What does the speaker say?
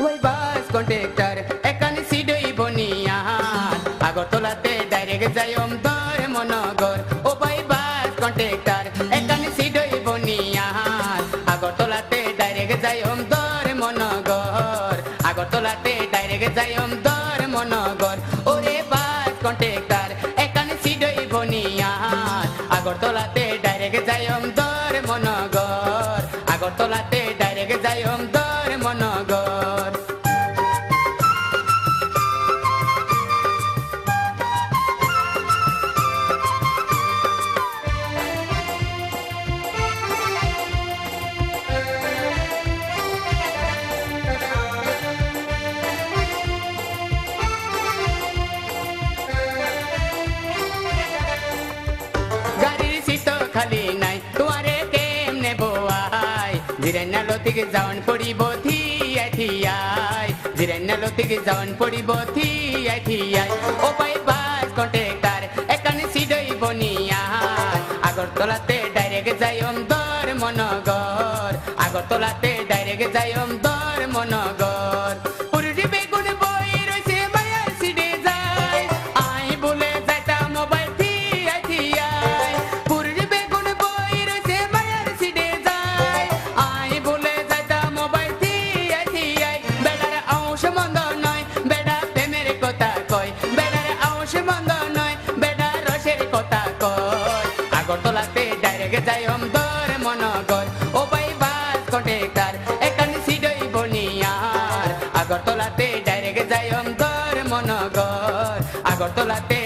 ওই বাস কন্ট্রাক্টর এখানে সিডই বনিয়ার আগরতলাতে ডাইরেক্ট যাইম ধরে মনগর ও ভাই বাস কন্ট্রাক্টর এখানে সিডই বনিয়ার আগরতলাতে ডাইরেক্ট যাইম ধরে মনগর আগরতলাতে ডাইরেক্ট যাইম ধরে মনগর ওরে বাস কন্ট্রাক্টর এখানে সিডই বনিয়ার আগরতলাতে ডাইরেক্ট যাইম ধরে মনগর আগরতলাতে ডাইরেক্ট যাইম ধরে মনগর খালি নাই তোমারে কেমনে বোয়াই জিরেনালো থেকে যাওন পড়িব থিয়াই থিয়াই জিরেনালো থেকে যাওন পড়িব থিয়াই থিয়াই ও ভাই বাস কন্ট্রাক্টর এখানে সিডই বনিয়ার আগরতলাতে ডাইরেক্ট যাইম ধর মনগর আগরতলাতে ডাইরেক্ট যাইম ধর মনগর পুরুষি বেগুন বই রইছে মায়ার সিডে যায় আই বলে যাইতা মোবাইল থিয়াই থিয়াই আগরতলাতে ডাইরেক্ট যাইম ধরে মনগর ও ভাই বাস কন্ট্রাক্টর এখানে সিডই বনিয়ার আগরতলাতে ডাইরেক্ট যাইম ধরে মনগর আগরতলাতে